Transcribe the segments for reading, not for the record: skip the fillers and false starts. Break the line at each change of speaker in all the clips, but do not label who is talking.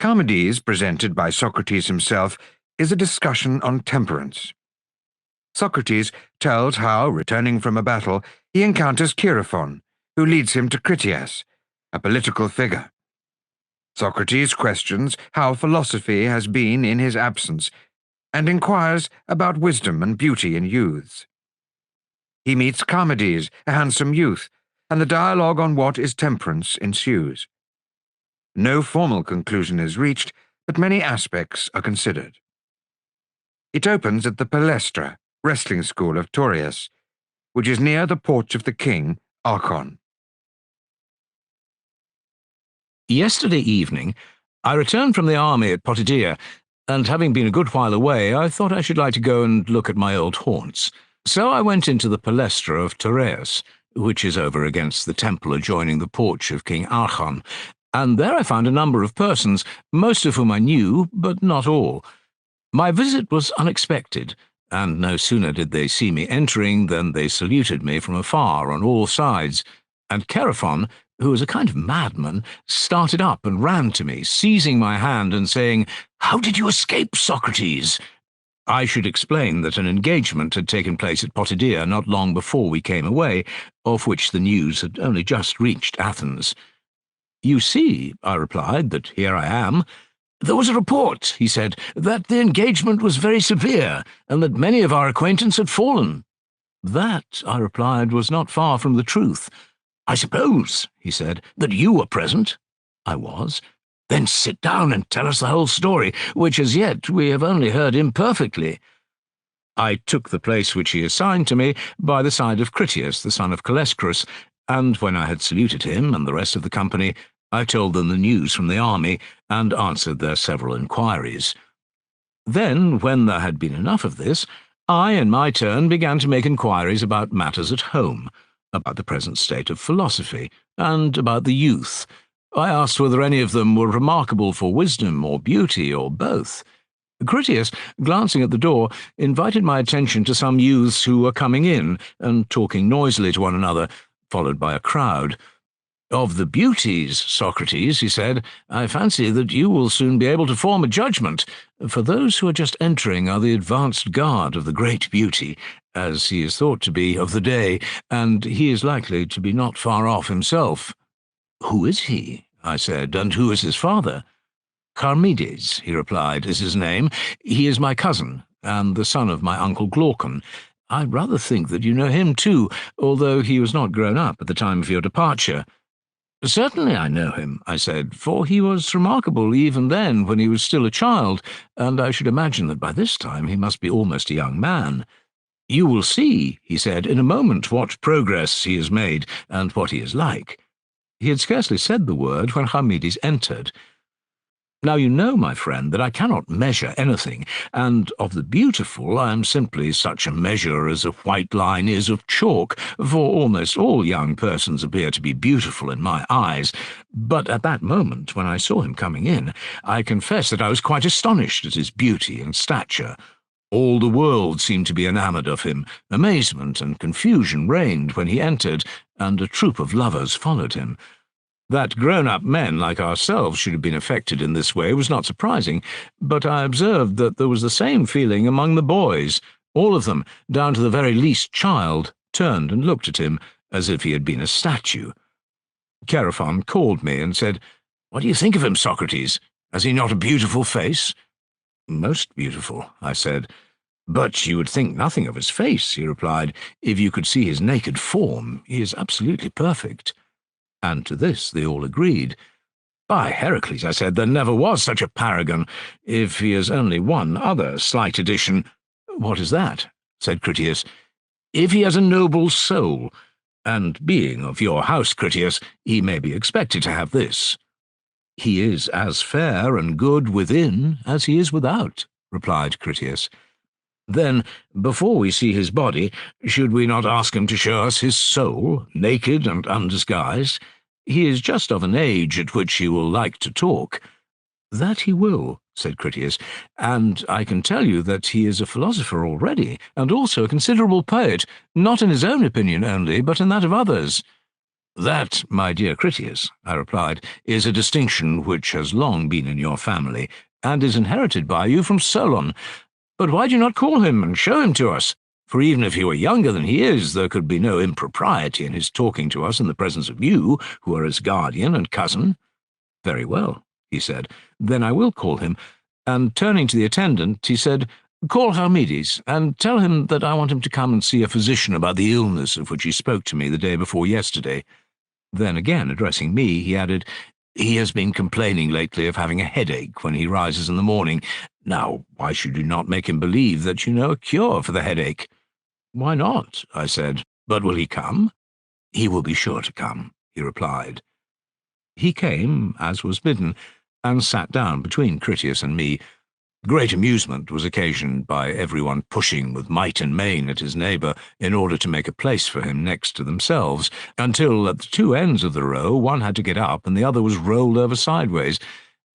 Charmides, presented by Socrates himself, is a discussion on temperance. Socrates tells how, returning from a battle, he encounters Chaerephon, who leads him to Critias, a political figure. Socrates questions how philosophy has been in his absence, and inquires about wisdom and beauty in youths. He meets Charmides, a handsome youth, and the dialogue on what is temperance ensues. No formal conclusion is reached, but many aspects are considered. It opens at the Palestra, wrestling school of Taurius, which is near the porch of the king, Archon.
Yesterday evening, I returned from the army at Potidæa, and having been a good while away, I thought I should like to go and look at my old haunts. So I went into the Palestra of Taurius, which is over against the temple adjoining the porch of King Archon, and there I found a number of persons, most of whom I knew, but not all. My visit was unexpected, and no sooner did they see me entering than they saluted me from afar on all sides, and Chaerephon, who was a kind of madman, started up and ran to me, seizing my hand and saying, "How did you escape, Socrates?" I should explain that an engagement had taken place at Potidæa not long before we came away, of which the news had only just reached Athens. "You see," I replied, "that here I am." "There was a report," he said, "that the engagement was very severe, and that many of our acquaintance had fallen." "That," I replied, "was not far from the truth." "I suppose," he said, "that you were present?" "I was." "Then sit down and tell us the whole story, which as yet we have only heard imperfectly." I took the place which he assigned to me by the side of Critias, the son of Calescrus, and when I had saluted him and the rest of the company, I told them the news from the army and answered their several inquiries. Then, when there had been enough of this, I, in my turn, began to make inquiries about matters at home, about the present state of philosophy, and about the youth. I asked whether any of them were remarkable for wisdom or beauty, or both. Critias, glancing at the door, invited my attention to some youths who were coming in and talking noisily to one another, followed by a crowd. "Of the beauties, Socrates," he said, "I fancy that you will soon be able to form a judgment, for those who are just entering are the advanced guard of the great beauty, as he is thought to be of the day, and he is likely to be not far off himself." "Who is he?" I said, "and who is his father?" "Charmides," he replied, "is his name. He is my cousin, and the son of my uncle Glaucon. I rather think that you know him too, although he was not grown up at the time of your departure." "Certainly I know him," I said, "for he was remarkable even then when he was still a child, and I should imagine that by this time he must be almost a young man." "You will see," he said, "in a moment what progress he has made, and what he is like." He had scarcely said the word when Charmides entered. "Now you know, my friend, that I cannot measure anything, and of the beautiful I am simply such a measure as a white line is of chalk, for almost all young persons appear to be beautiful in my eyes. But at that moment, when I saw him coming in, I confess that I was quite astonished at his beauty and stature. All the world seemed to be enamoured of him. Amazement and confusion reigned when he entered, and a troop of lovers followed him. That grown-up men like ourselves should have been affected in this way was not surprising, but I observed that there was the same feeling among the boys. All of them, down to the very least child, turned and looked at him as if he had been a statue. Chaerephon called me and said, "What do you think of him, Socrates? Has he not a beautiful face?" "Most beautiful," I said. "But you would think nothing of his face," he replied. "If you could see his naked form, he is absolutely perfect." And to this they all agreed. "By Heracles," I said, "there never was such a paragon, if he has only one other slight addition." "What is that?" said Critias. "If he has a noble soul, and being of your house, Critias, he may be expected to have this." "He is as fair and good within as he is without," replied Critias. "Then, before we see his body, should we not ask him to show us his soul, naked and undisguised? He is just of an age at which he will like to talk." "That he will," said Critias, "and I can tell you that he is a philosopher already, and also a considerable poet, not in his own opinion only, but in that of others." "That, my dear Critias," I replied, "is a distinction which has long been in your family, and is inherited by you from Solon. But why do you not call him and show him to us? For even if he were younger than he is, there could be no impropriety in his talking to us in the presence of you, who are his guardian and cousin." "Very well," he said, "then I will call him." And turning to the attendant, he said, "Call Charmides, and tell him that I want him to come and see a physician about the illness of which he spoke to me the day before yesterday." Then again, addressing me, he added, "He has been complaining lately of having a headache when he rises in the morning. Now, why should you not make him believe that you know a cure for the headache?" "Why not?" I said. "But will he come?" "He will be sure to come," he replied. He came, as was bidden, and sat down between Critias and me. Great amusement was occasioned by everyone pushing with might and main at his neighbour in order to make a place for him next to themselves, until at the two ends of the row one had to get up and the other was rolled over sideways.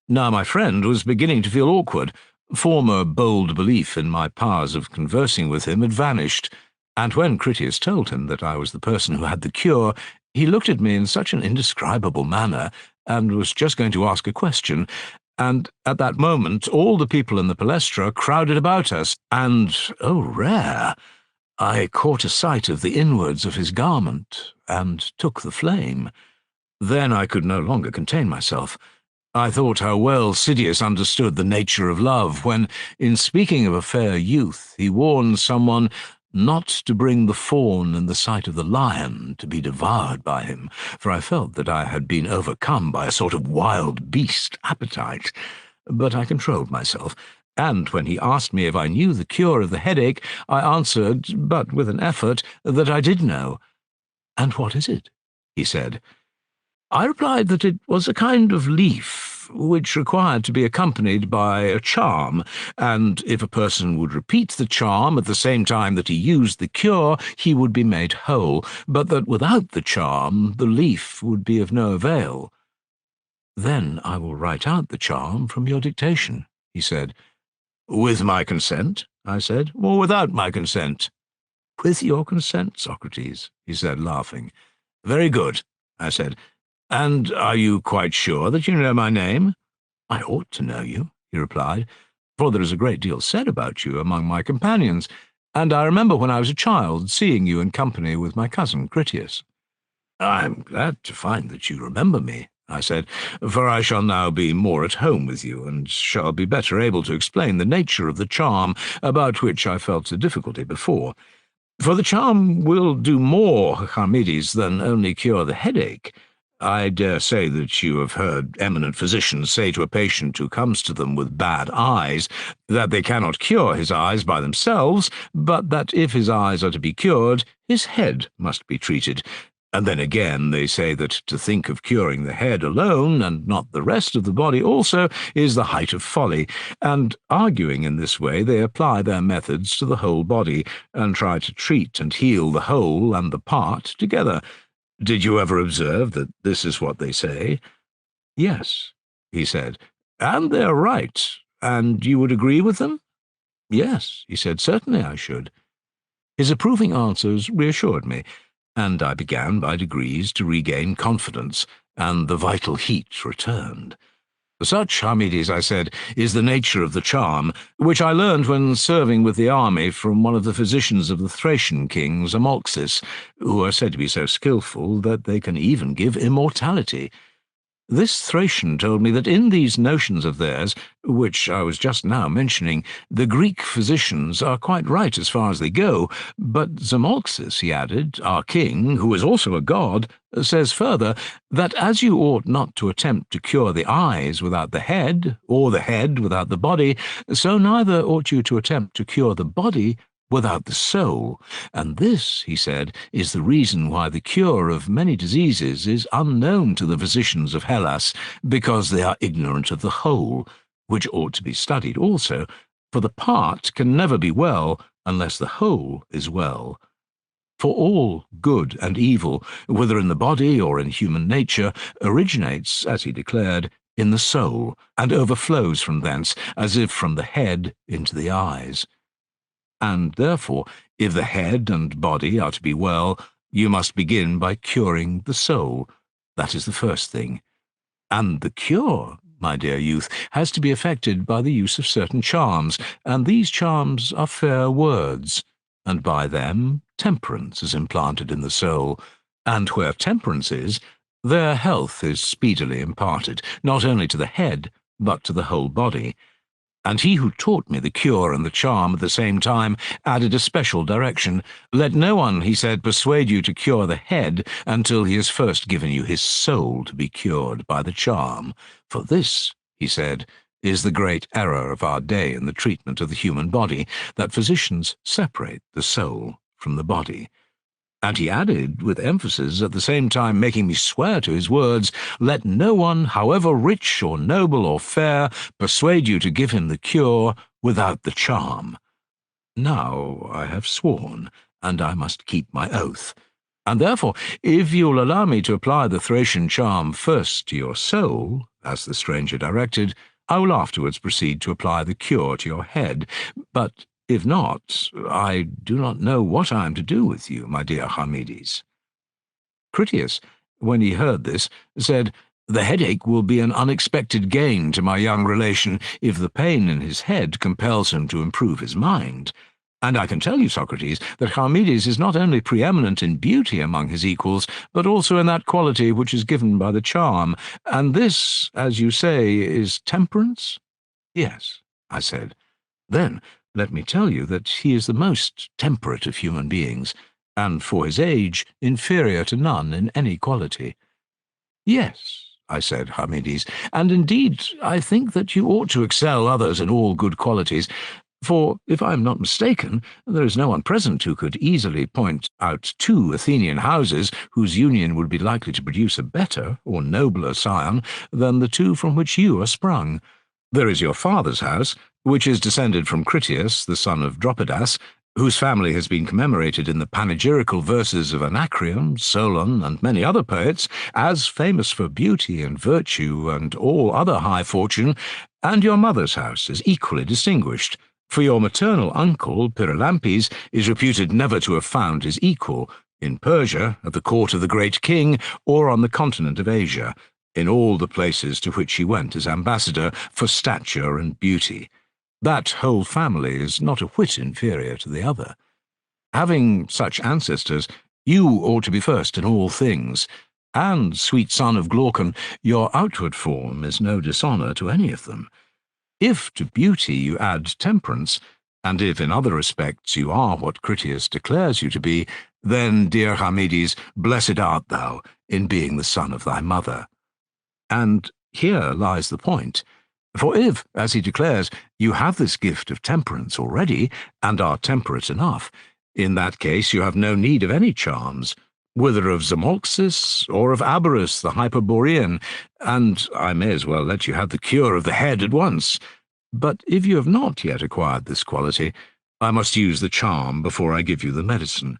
Now my friend was beginning to feel awkward. Former bold belief in my powers of conversing with him had vanished, and when Critias told him that I was the person who had the cure, he looked at me in such an indescribable manner, and was just going to ask a question, and at that moment all the people in the palestra crowded about us, and, oh rare, I caught a sight of the inwards of his garment, and took the flame. Then I could no longer contain myself. I thought how well Sidious understood the nature of love, when, in speaking of a fair youth, he warned someone not to bring the fawn in the sight of the lion to be devoured by him, for I felt that I had been overcome by a sort of wild beast appetite. But I controlled myself, and when he asked me if I knew the cure of the headache, I answered, but with an effort, that I did know. "And what is it?" he said. I replied that it was a kind of leaf, which required to be accompanied by a charm, and if a person would repeat the charm at the same time that he used the cure, he would be made whole, but that without the charm, the leaf would be of no avail. "Then I will write out the charm from your dictation," he said. "With my consent?" I said, "or without my consent?" "With your consent, Socrates," he said, laughing. "Very good," I said. "And are you quite sure that you know my name?" "I ought to know you," he replied, "for there is a great deal said about you among my companions, and I remember when I was a child seeing you in company with my cousin Critias." "I am glad to find that you remember me," I said, "for I shall now be more at home with you, and shall be better able to explain the nature of the charm about which I felt a difficulty before. For the charm will do more, Charmides, than only cure the headache. I dare say that you have heard eminent physicians say to a patient who comes to them with bad eyes that they cannot cure his eyes by themselves, but that if his eyes are to be cured, his head must be treated. And then again they say that to think of curing the head alone, and not the rest of the body also, is the height of folly, and arguing in this way they apply their methods to the whole body, and try to treat and heal the whole and the part together. Did you ever observe that this is what they say?" "Yes," he said. "And they are right. And you would agree with them?" "Yes," he said, "certainly I should." His approving answers reassured me, and I began by degrees to regain confidence, and the vital heat returned. "Such, Charmides," I said, "is the nature of the charm, which I learned when serving with the army from one of the physicians of the Thracian king, Zamolxis, who are said to be so skilful that they can even give immortality. This Thracian told me that in these notions of theirs, which I was just now mentioning, the Greek physicians are quite right as far as they go, but Zamolxis, he added, our king, who is also a god, says further that as you ought not to attempt to cure the eyes without the head, or the head without the body, so neither ought you to attempt to cure the body without the soul, and this, he said, is the reason why the cure of many diseases is unknown to the physicians of Hellas, because they are ignorant of the whole, which ought to be studied also, for the part can never be well unless the whole is well. For all good and evil, whether in the body or in human nature, originates, as he declared, in the soul, and overflows from thence, as if from the head into the eyes. And therefore, if the head and body are to be well, You must begin by curing the soul. That is the first thing. And the cure, my dear youth, has to be effected by the use of certain charms, and these charms are fair words, and by them temperance is implanted in the soul, and where temperance is, there health is speedily imparted, not only to the head, but to the whole body. And he who taught me the cure and the charm at the same time added a special direction. Let no one, he said, persuade you to cure the head until he has first given you his soul to be cured by the charm. For this, he said, is the great error of our day in the treatment of the human body, that physicians separate the soul from the body. And he added, with emphasis, at the same time making me swear to his words, let no one, however rich or noble or fair, persuade you to give him the cure without the charm. Now I have sworn, and I must keep my oath. And therefore, if you'll allow me to apply the Thracian charm first to your soul, as the stranger directed, I will afterwards proceed to apply the cure to your head. But if not, I do not know what I am to do with you, my dear Charmides. Critias, when he heard this, said, the headache will be an unexpected gain to my young relation if the pain in his head compels him to improve his mind. And I can tell you, Socrates, that Charmides is not only preeminent in beauty among his equals, but also in that quality which is given by the charm. And this, as you say, is temperance? Yes, I said. Then let me tell you that he is the most temperate of human beings, and for his age inferior to none in any quality. Yes, I said, Charmides, and indeed I think that you ought to excel others in all good qualities, for, if I am not mistaken, there is no one present who could easily point out 2 Athenian houses whose union would be likely to produce a better or nobler scion than the 2 from which you are sprung. There is your father's house, which is descended from Critias, the son of Dropidas, whose family has been commemorated in the panegyrical verses of Anacreon, Solon, and many other poets, as famous for beauty and virtue and all other high fortune, and your mother's house is equally distinguished, for your maternal uncle, Pyrilampes, is reputed never to have found his equal, in Persia, at the court of the great king, or on the continent of Asia, in all the places to which he went as ambassador for stature and beauty. That whole family is not a whit inferior to the other. Having such ancestors, you ought to be first in all things, and, sweet son of Glaucon, your outward form is no dishonour to any of them. If to beauty you add temperance, and if in other respects you are what Critias declares you to be, then, dear Charmides, blessed art thou in being the son of thy mother. And here lies the point. For if, as he declares, you have this gift of temperance already, and are temperate enough, in that case you have no need of any charms, whether of Zamolxis or of Aberus the Hyperborean, and I may as well let you have the cure of the head at once. But if you have not yet acquired this quality, I must use the charm before I give you the medicine.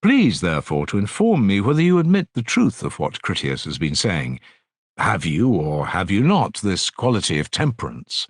Please, therefore, to inform me whether you admit the truth of what Critias has been saying. Have you, or have you not, this quality of temperance?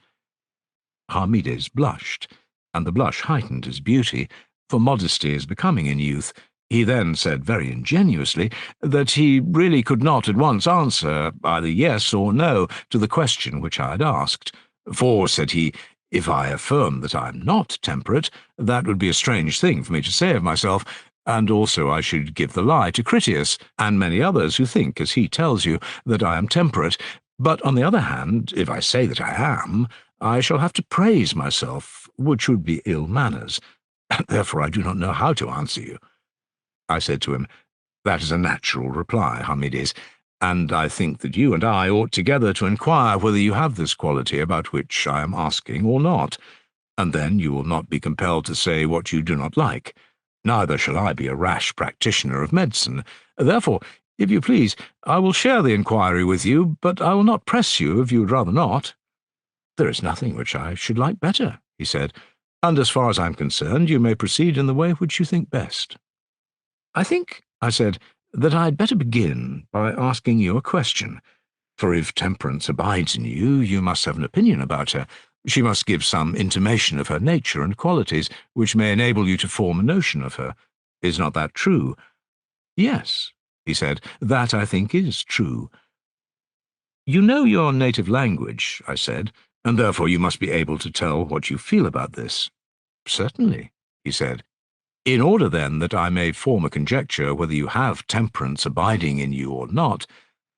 Charmides blushed, and the blush heightened his beauty, for modesty is becoming in youth. He then said very ingenuously that he really could not at once answer either yes or no to the question which I had asked. For, said he, if I affirm that I am not temperate, that would be a strange thing for me to say of myself, and also I should give the lie to Critias, and many others who think, as he tells you, that I am temperate. But on the other hand, if I say that I am, I shall have to praise myself, which would be ill manners. Therefore I do not know how to answer you. I said to him, that is a natural reply, Charmides, and I think that you and I ought together to inquire whether you have this quality about which I am asking or not, and then you will not be compelled to say what you do not like. Neither shall I be a rash practitioner of medicine. Therefore, if you please, I will share the inquiry with you, but I will not press you if you would rather not. There is nothing which I should like better, he said, and as far as I am concerned, you may proceed in the way which you think best. I think, I said, that I had better begin by asking you a question, for if temperance abides in you, you must have an opinion about her. She must give some intimation of her nature and qualities, which may enable you to form a notion of her. Is not that true? Yes, he said, that I think is true. You know your native language, I said, and therefore you must be able to tell what you feel about this. Certainly, he said. In order, then, that I may form a conjecture whether you have temperance abiding in you or not,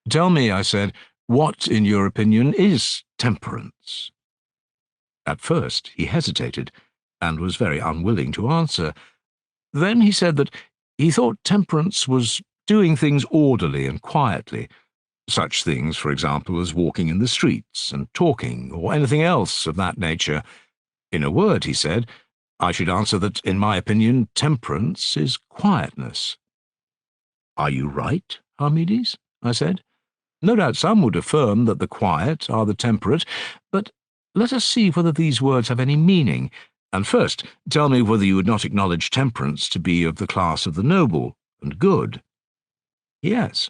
tell me, I said, what, in your opinion, is temperance? At first he hesitated, and was very unwilling to answer. Then he said that he thought temperance was doing things orderly and quietly, such things, for example, as walking in the streets and talking, or anything else of that nature. In a word, he said, I should answer that, in my opinion, temperance is quietness. Are you right, Charmides? I said. No doubt some would affirm that the quiet are the temperate, but let us see whether these words have any meaning, and first tell me whether you would not acknowledge temperance to be of the class of the noble and good. Yes,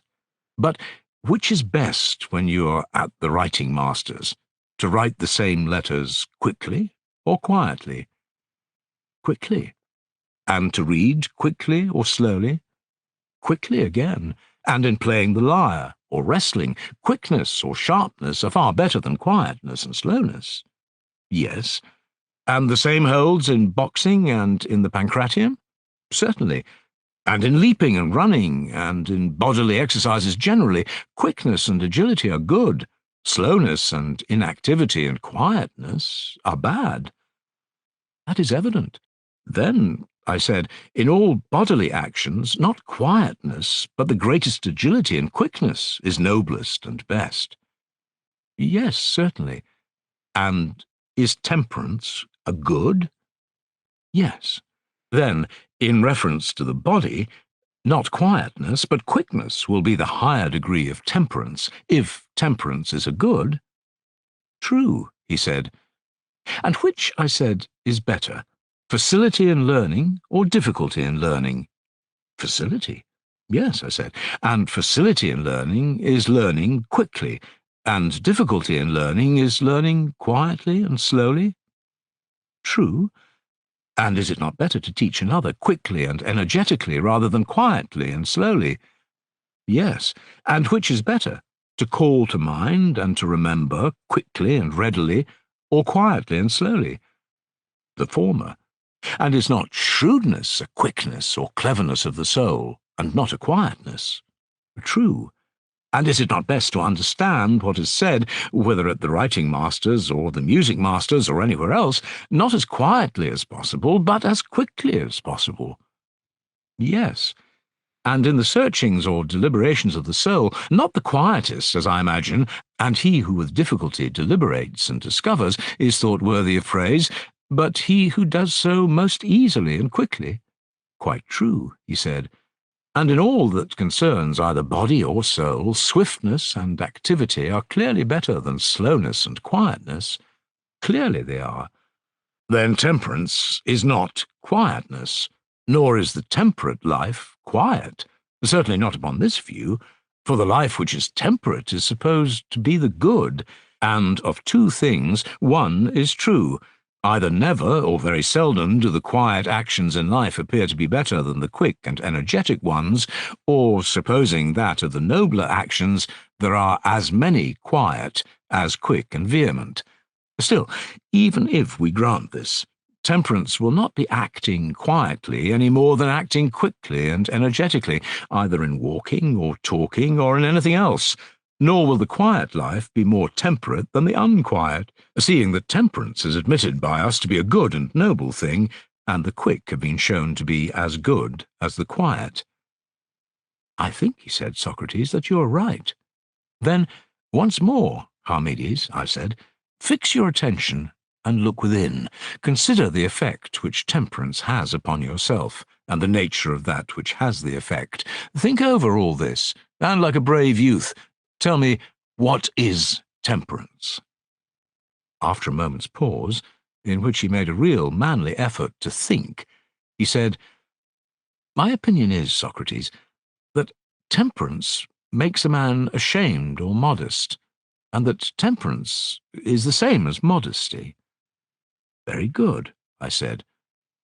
but which is best when you are at the writing master's, to write the same letters quickly or quietly? Quickly. And to read quickly or slowly? Quickly again. And in playing the lyre or wrestling, quickness or sharpness are far better than quietness and slowness. Yes. And the same holds in boxing and in the pancratium? Certainly. And in leaping and running, and in bodily exercises generally, quickness and agility are good. Slowness and inactivity and quietness are bad. That is evident. Then, I said, in all bodily actions, not quietness, but the greatest agility and quickness is noblest and best. Yes, certainly. And is temperance a good? Yes. Then, in reference to the body, not quietness, but quickness will be the higher degree of temperance, if temperance is a good. True, he said. And which, I said, is better, facility in learning or difficulty in learning? Facility. Yes, I said, and facility in learning is learning quickly, and difficulty in learning is learning quietly and slowly. True. And is it not better to teach another quickly and energetically rather than quietly and slowly? Yes. And which is better, to call to mind and to remember quickly and readily, or quietly and slowly? The former. And is not shrewdness a quickness or cleverness of the soul, and not a quietness? True. And is it not best to understand what is said, whether at the writing master's or the music master's or anywhere else, not as quietly as possible, but as quickly as possible? Yes. And in the searchings or deliberations of the soul, not the quietest, as I imagine, and he who with difficulty deliberates and discovers is thought worthy of praise, but he who does so most easily and quickly. Quite true, he said. And in all that concerns either body or soul, swiftness and activity are clearly better than slowness and quietness. Clearly they are. Then temperance is not quietness, nor is the temperate life quiet, certainly not upon this view, for the life which is temperate is supposed to be the good, and of two things one is true. Either never or very seldom do the quiet actions in life appear to be better than the quick and energetic ones, or, supposing that of the nobler actions, there are as many quiet as quick and vehement. Still, even if we grant this, temperance will not be acting quietly any more than acting quickly and energetically, either in walking or talking or in anything else. Nor will the quiet life be more temperate than the unquiet, seeing that temperance is admitted by us to be a good and noble thing, and the quick have been shown to be as good as the quiet. I think, he said, Socrates, that you are right. Then, once more, Charmides, I said, fix your attention and look within. Consider the effect which temperance has upon yourself, and the nature of that which has the effect. Think over all this, and like a brave youth, tell me, what is temperance? After a moment's pause, in which he made a real manly effort to think, he said, My opinion is, Socrates, that temperance makes a man ashamed or modest, and that temperance is the same as modesty. Very good, I said.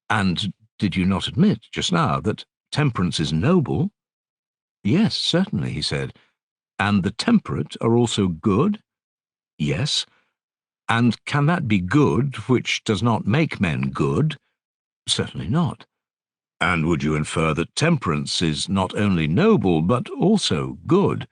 And did you not admit just now that temperance is noble? Yes, certainly, he said. And the temperate are also good? Yes. And can that be good which does not make men good? Certainly not. And would you infer that temperance is not only noble, but also good?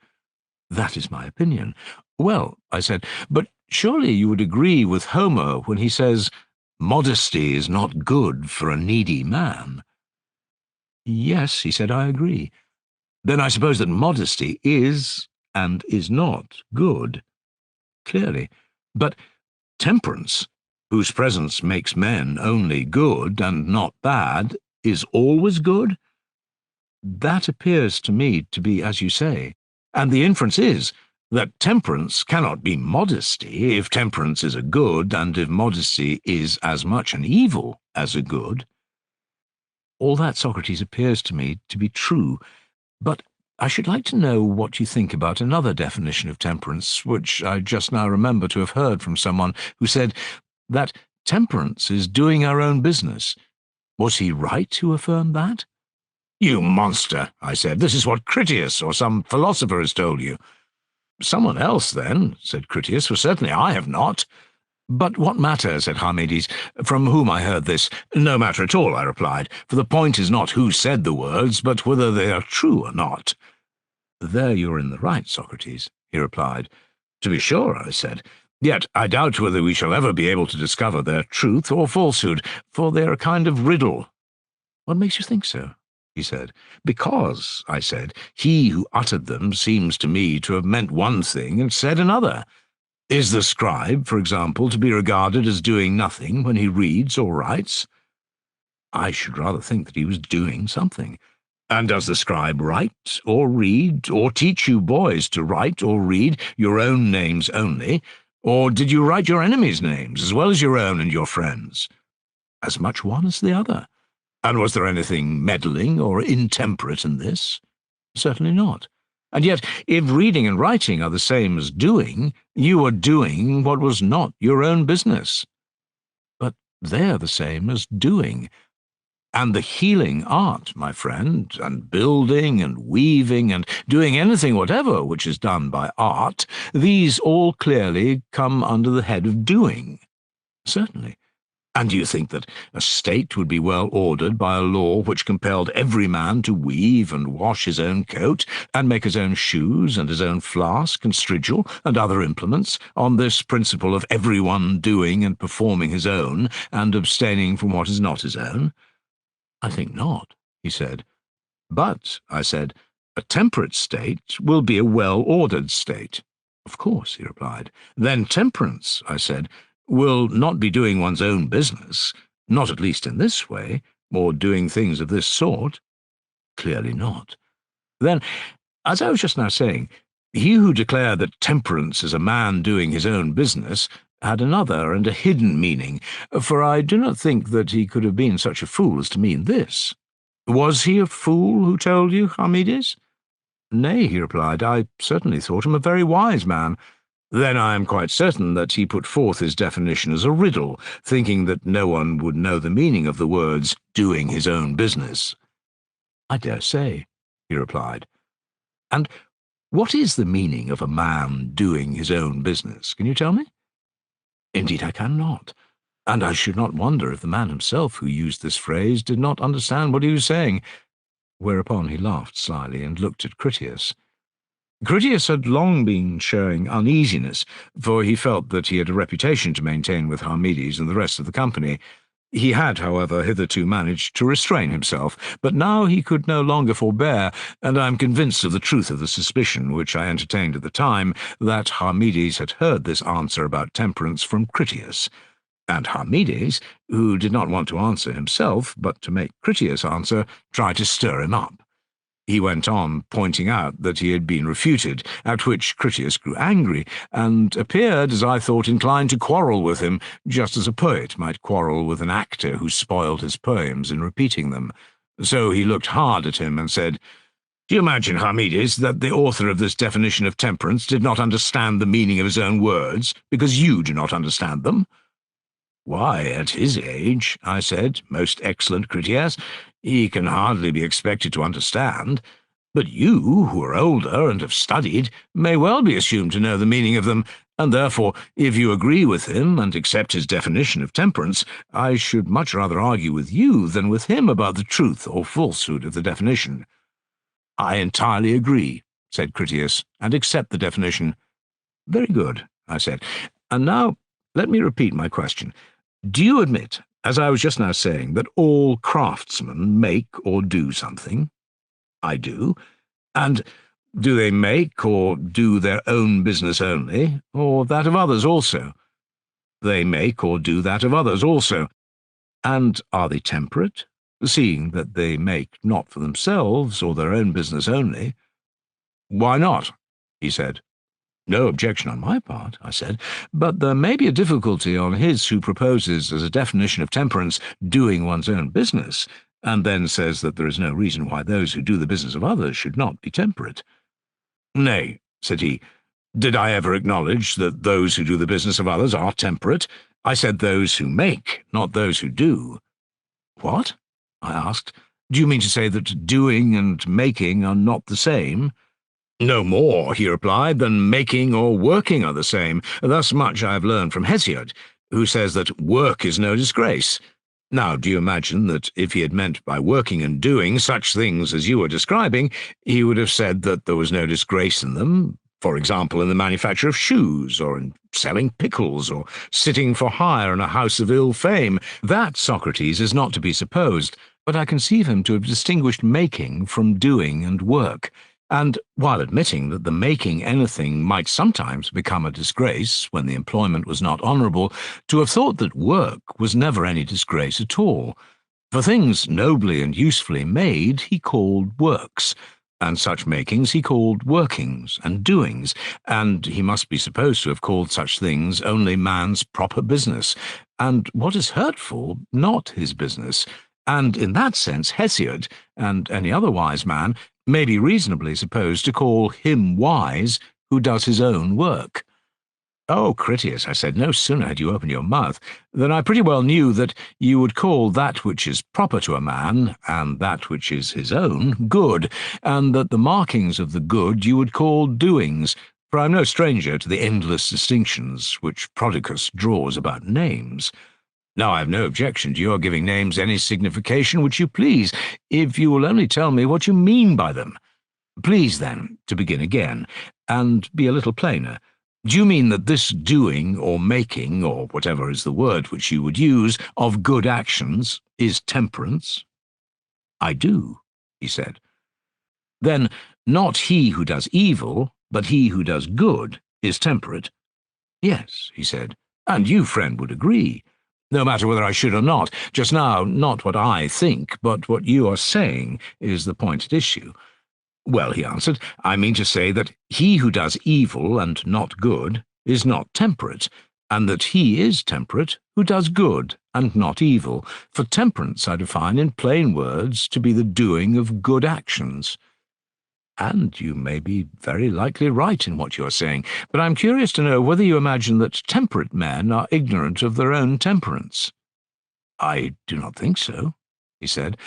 That is my opinion. Well, I said, but surely you would agree with Homer when he says, modesty is not good for a needy man. Yes, he said, I agree. Then I suppose that modesty is and is not good. Clearly. But temperance, whose presence makes men only good and not bad, is always good? That appears to me to be as you say. And the inference is that temperance cannot be modesty if temperance is a good and if modesty is as much an evil as a good. All that, Socrates, appears to me to be true, but I should like to know what you think about another definition of temperance, which I just now remember to have heard from someone who said that temperance is doing our own business. Was he right who affirmed that? You monster, I said. This is what Critias or some philosopher has told you. Someone else, then, said Critias, for certainly I have not. But what matter, said Charmides, from whom I heard this? No matter at all, I replied, for the point is not who said the words, but whether they are true or not. There you are in the right, Socrates, he replied. To be sure, I said. Yet I doubt whether we shall ever be able to discover their truth or falsehood, for they are a kind of riddle. What makes you think so? He said. Because, I said, he who uttered them seems to me to have meant one thing and said another. Is the scribe, for example, to be regarded as doing nothing when he reads or writes? I should rather think that he was doing something. And does the scribe write or read, or teach you boys to write or read your own names only? Or did you write your enemies' names, as well as your own and your friends? As much one as the other. And was there anything meddling or intemperate in this? Certainly not. And yet, if reading and writing are the same as doing, you are doing what was not your own business. But they're the same as doing. And the healing art, my friend, and building and weaving and doing anything whatever which is done by art, these all clearly come under the head of doing. Certainly. And do you think that a state would be well ordered by a law which compelled every man to weave and wash his own coat, and make his own shoes and his own flask and strigil and other implements, on this principle of every one doing and performing his own, and abstaining from what is not his own? I think not, he said. But, I said, a temperate state will be a well-ordered state. Of course, he replied. Then temperance, I said, will not be doing one's own business, not at least in this way, or doing things of this sort. Clearly not. Then, as I was just now saying, he who declared that temperance is a man doing his own business had another and a hidden meaning, for I do not think that he could have been such a fool as to mean this. Was he a fool who told you, Charmides? Nay, he replied, I certainly thought him a very wise man. Then I am quite certain that he put forth his definition as a riddle, thinking that no one would know the meaning of the words doing his own business. I dare say, he replied. And what is the meaning of a man doing his own business? Can you tell me? Indeed I cannot, and I should not wonder if the man himself who used this phrase did not understand what he was saying, whereupon he laughed slyly and looked at Critias. Critias had long been showing uneasiness, for he felt that he had a reputation to maintain with Charmides and the rest of the company. He had, however, hitherto managed to restrain himself, but now he could no longer forbear, and I am convinced of the truth of the suspicion which I entertained at the time, that Charmides had heard this answer about temperance from Critias. And Charmides, who did not want to answer himself, but to make Critias answer, tried to stir him up. He went on, pointing out that he had been refuted, at which Critias grew angry, and appeared, as I thought, inclined to quarrel with him, just as a poet might quarrel with an actor who spoiled his poems in repeating them. So he looked hard at him and said, Do you imagine, Charmides, that the author of this definition of temperance did not understand the meaning of his own words, because you do not understand them? Why, at his age, I said, most excellent Critias, he can hardly be expected to understand. But you, who are older and have studied, may well be assumed to know the meaning of them, and therefore, if you agree with him and accept his definition of temperance, I should much rather argue with you than with him about the truth or falsehood of the definition." "I entirely agree," said Critias, "and accept the definition." "Very good," I said. "And now let me repeat my question. Do you admit, as I was just now saying, that all craftsmen make or do something?" "I do." "And do they make or do their own business only, or that of others also?" "They make or do that of others also." "And are they temperate, seeing that they make not for themselves or their own business only?" "Why not?" he said. "No objection on my part," I said, "but there may be a difficulty on his who proposes as a definition of temperance doing one's own business, and then says that there is no reason why those who do the business of others should not be temperate." "Nay," said he, "did I ever acknowledge that those who do the business of others are temperate? I said those who make, not those who do." "What?" I asked. "Do you mean to say that doing and making are not the same?" "No more," he replied, "than making or working are the same. Thus much I have learned from Hesiod, who says that work is no disgrace. Now, do you imagine that if he had meant by working and doing such things as you were describing, he would have said that there was no disgrace in them, for example, in the manufacture of shoes, or in selling pickles, or sitting for hire in a house of ill fame? That, Socrates, is not to be supposed, but I conceive him to have distinguished making from doing and work. And while admitting that the making anything might sometimes become a disgrace when the employment was not honourable, to have thought that work was never any disgrace at all. For things nobly and usefully made he called works, and such makings he called workings and doings, and he must be supposed to have called such things only man's proper business, and what is hurtful not his business. And in that sense Hesiod, and any other wise man, may be reasonably supposed to call him wise who does his own work. "Oh, Critias," I said, "no sooner had you opened your mouth than I pretty well knew that you would call that which is proper to a man, and that which is his own, good, and that the markings of the good you would call doings, for I am no stranger to the endless distinctions which Prodicus draws about names. Now, I have no objection to your giving names any signification which you please, if you will only tell me what you mean by them. Please, then, to begin again, and be a little plainer. Do you mean that this doing or making, or whatever is the word which you would use, of good actions is temperance?" "I do," he said. "Then not he who does evil, but he who does good, is temperate?" "Yes," he said, "and you, friend, would agree. No matter whether I should or not, just now, not what I think, but what you are saying is the point at issue." "Well," he answered, "I mean to say that he who does evil and not good is not temperate, and that he is temperate who does good and not evil, for temperance I define in plain words to be the doing of good actions." "And you may be very likely right in what you are saying, but I am curious to know whether you imagine that temperate men are ignorant of their own temperance." "I do not think so," he said.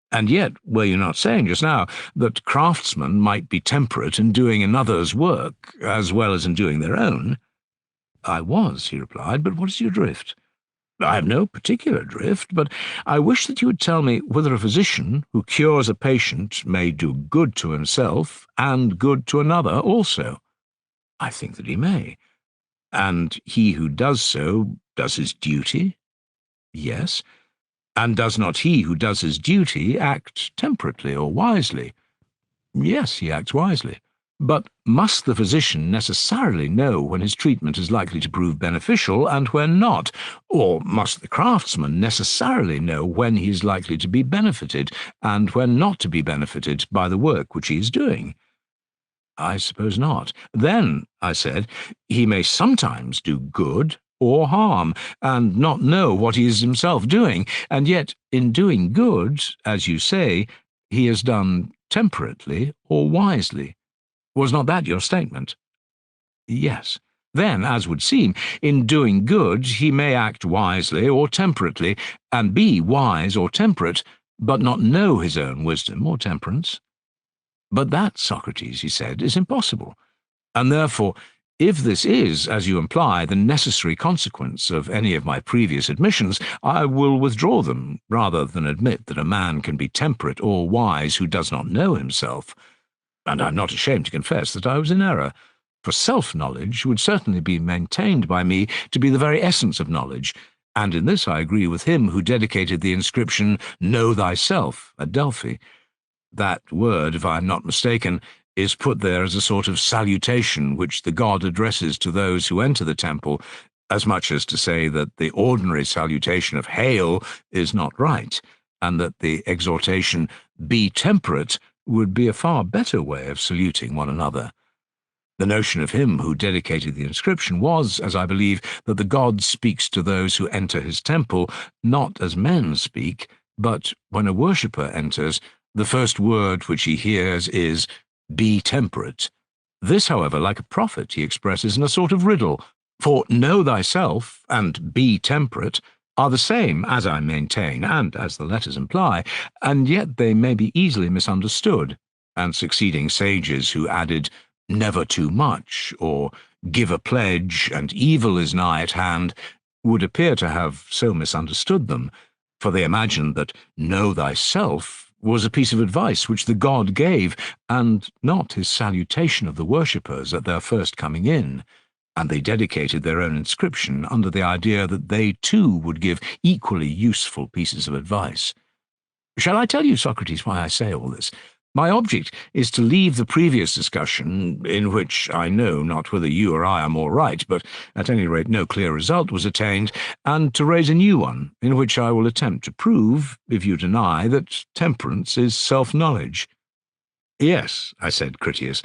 "And yet, were you not saying just now that craftsmen might be temperate in doing another's work as well as in doing their own?" "I was," he replied, "but what is your drift?" "I have no particular drift, but I wish that you would tell me whether a physician who cures a patient may do good to himself and good to another also." "I think that he may." "And he who does so does his duty?" "Yes." "And does not he who does his duty act temperately or wisely?" "Yes, he acts wisely." "But must the physician necessarily know when his treatment is likely to prove beneficial and when not? Or must the craftsman necessarily know when he is likely to be benefited and when not to be benefited by the work which he is doing?" "I suppose not." "Then," I said, "he may sometimes do good or harm, and not know what he is himself doing, and yet in doing good, as you say, he has done temperately or wisely. Was not that your statement?" "Yes." "Then, as would seem, in doing good he may act wisely or temperately, and be wise or temperate, but not know his own wisdom or temperance." But that, Socrates, he said, is impossible. And therefore, if this is, as you imply, the necessary consequence of any of my previous admissions, I will withdraw them, rather than admit that a man can be temperate or wise who does not know himself. And I'm not ashamed to confess that I was in error, for self-knowledge would certainly be maintained by me to be the very essence of knowledge, and in this I agree with him who dedicated the inscription, "Know thyself," at Delphi. That word, if I am not mistaken, is put there as a sort of salutation which the god addresses to those who enter the temple, as much as to say that the ordinary salutation of "Hail" is not right, and that the exhortation, "Be temperate," would be a far better way of saluting one another. The notion of him who dedicated the inscription was, as I believe, that the god speaks to those who enter his temple, not as men speak, but when a worshipper enters, the first word which he hears is, "Be temperate." This, however, like a prophet, he expresses in a sort of riddle, for "know thyself" and "be temperate" are the same, as I maintain, and as the letters imply, and yet they may be easily misunderstood, and succeeding sages who added, "never too much," or "give a pledge, and evil is nigh at hand," would appear to have so misunderstood them, for they imagined that "know thyself" was a piece of advice which the god gave, and not his salutation of the worshippers at their first coming in, and they dedicated their own inscription under the idea that they too would give equally useful pieces of advice. Shall I tell you, Socrates, why I say all this? My object is to leave the previous discussion, in which I know not whether you or I are more right, but at any rate no clear result was attained, and to raise a new one, in which I will attempt to prove, if you deny, that temperance is self-knowledge. Yes, I said, Critias,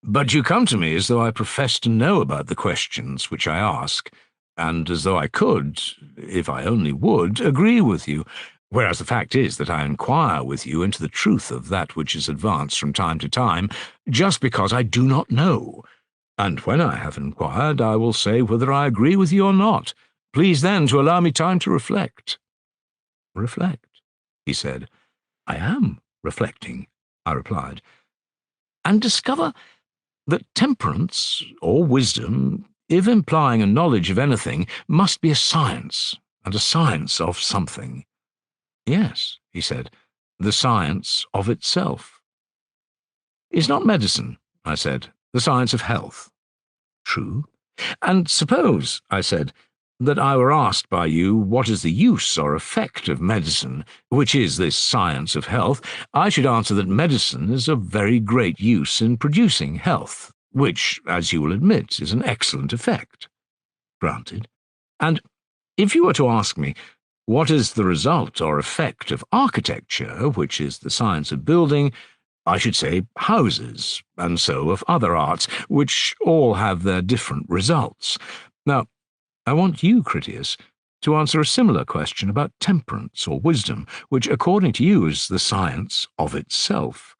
but you come to me as though I professed to know about the questions which I ask, and as though I could, if I only would, agree with you, whereas the fact is that I inquire with you into the truth of that which is advanced from time to time, just because I do not know. And when I have inquired, I will say whether I agree with you or not. Please then to allow me time to reflect. Reflect, he said. I am reflecting, I replied, and discover that temperance, or wisdom, if implying a knowledge of anything, must be a science, and a science of something. Yes, he said, the science of itself. Is not medicine, I said, the science of health? True. And suppose, I said, that I were asked by you what is the use or effect of medicine, which is this science of health, I should answer that medicine is of very great use in producing health, which, as you will admit, is an excellent effect. Granted. And if you were to ask me, what is the result or effect of architecture, which is the science of building, I should say houses, and so of other arts, which all have their different results. Now, I want you, Critias, to answer a similar question about temperance or wisdom, which, according to you, is the science of itself.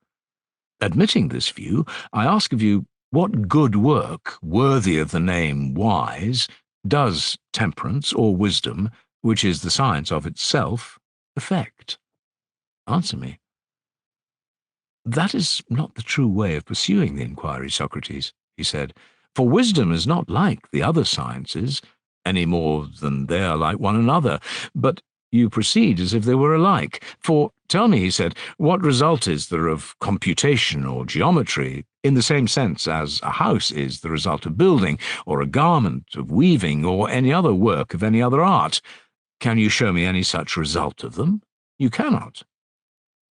Admitting this view, I ask of you, what good work, worthy of the name wise, does temperance or wisdom, which is the science of itself, effect? Answer me. That is not the true way of pursuing the inquiry, Socrates, he said, for wisdom is not like the other sciences, any more than they are like one another, but you proceed as if they were alike. For, tell me, he said, what result is there of computation or geometry, in the same sense as a house is the result of building, or a garment of weaving, or any other work of any other art? Can you show me any such result of them? You cannot.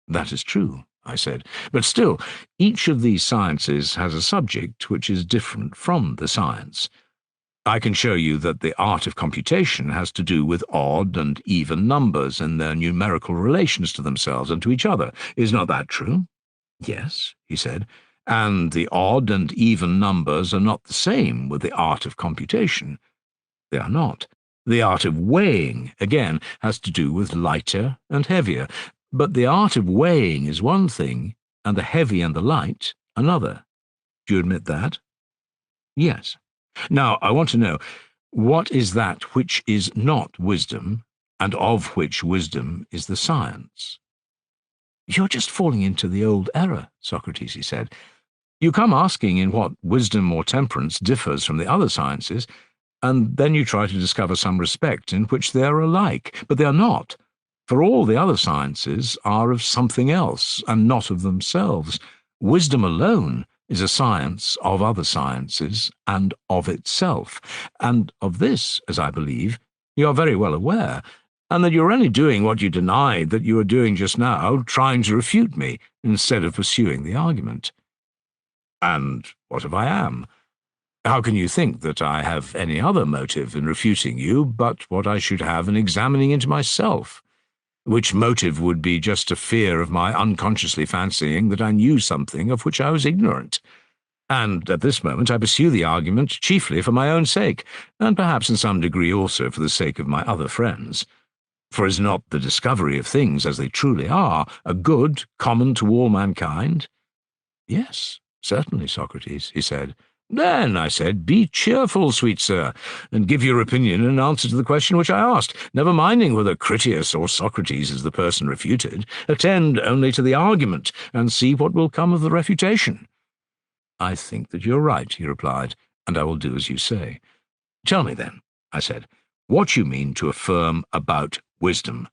That is true, I said, but still, each of these sciences has a subject which is different from the science. I can show you that the art of computation has to do with odd and even numbers and their numerical relations to themselves and to each other. Is not that true? Yes, he said, and the odd and even numbers are not the same with the art of computation. They are not. The art of weighing, again, has to do with lighter and heavier, but the art of weighing is one thing, and the heavy and the light another. Do you admit that? Yes. Now, I want to know, what is that which is not wisdom, and of which wisdom is the science? "You're just falling into the old error, Socrates," he said. "You come asking in what wisdom or temperance differs from the other sciences, and then you try to discover some respect in which they are alike, but they are not. For all the other sciences are of something else, and not of themselves. Wisdom alone is a science of other sciences, and of itself. And of this, as I believe, you are very well aware, and that you are only doing what you denied that you were doing just now, trying to refute me, instead of pursuing the argument." "And what if I am? How can you think that I have any other motive in refuting you but what I should have in examining into myself? Which motive would be just a fear of my unconsciously fancying that I knew something of which I was ignorant. And at this moment I pursue the argument chiefly for my own sake, and perhaps in some degree also for the sake of my other friends. For is not the discovery of things as they truly are a good common to all mankind?" "Yes, certainly, Socrates," he said. "Then," I said, "be cheerful, sweet sir, and give your opinion in answer to the question which I asked, never minding whether Critias or Socrates is the person refuted. Attend only to the argument, and see what will come of the refutation." "I think that you are right," he replied, "and I will do as you say. Tell me then," I said, "what you mean to affirm about wisdom."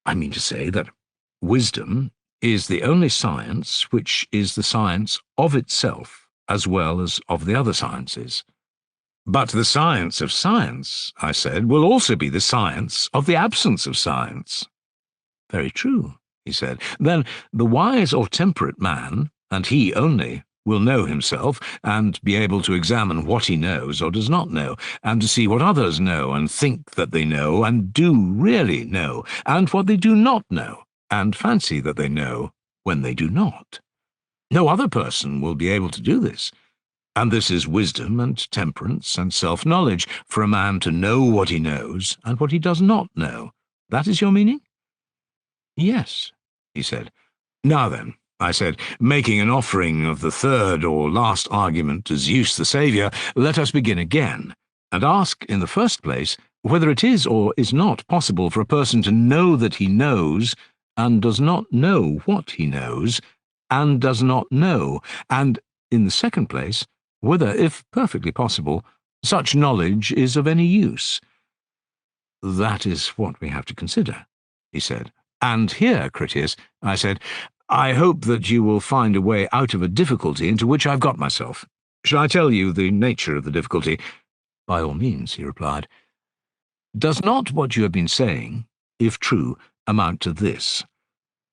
"I mean to say that wisdom is the only science which is the science of itself as well as of the other sciences." "But the science of science," I said, "will also be the science of the absence of science." "Very true," he said. "Then the wise or temperate man, and he only, will know himself, and be able to examine what he knows or does not know, and to see what others know and think that they know and do really know, and what they do not know, and fancy that they know when they do not. No other person will be able to do this. And this is wisdom and temperance and self-knowledge, for a man to know what he knows and what he does not know. That is your meaning?" "Yes," he said. "Now then," I said, making an offering of the third or last argument to Zeus the Saviour, "let us begin again, and ask, in the first place, whether it is or is not possible for a person to know that he knows, and does not know what he knows, and does not know, and, in the second place, whether, if perfectly possible, such knowledge is of any use." "That is what we have to consider," he said. "And here, Critias," I said, "I hope that you will find a way out of a difficulty into which I've got myself. Shall I tell you the nature of the difficulty?" "By all means," he replied. "Does not what you have been saying, if true, amount to this,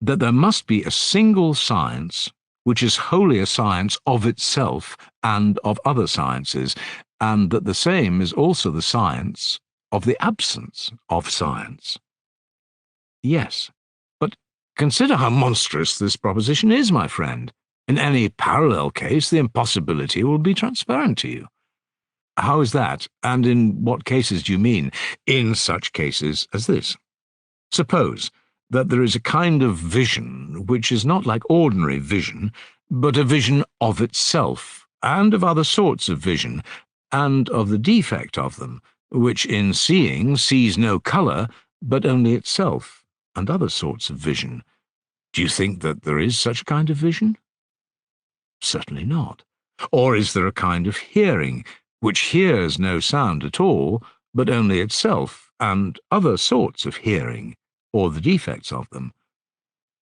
that there must be a single science which is wholly a science of itself and of other sciences, and that the same is also the science of the absence of science?" "Yes. But consider how monstrous this proposition is, my friend. In any parallel case, the impossibility will be transparent to you." "How is that, and in what cases do you mean?" "In such cases as this. Suppose that there is a kind of vision which is not like ordinary vision, but a vision of itself, and of other sorts of vision, and of the defect of them, which in seeing sees no colour, but only itself, and other sorts of vision. Do you think that there is such a kind of vision?" "Certainly not." "Or is there a kind of hearing, which hears no sound at all, but only itself, and other sorts of hearing, or the defects of them?"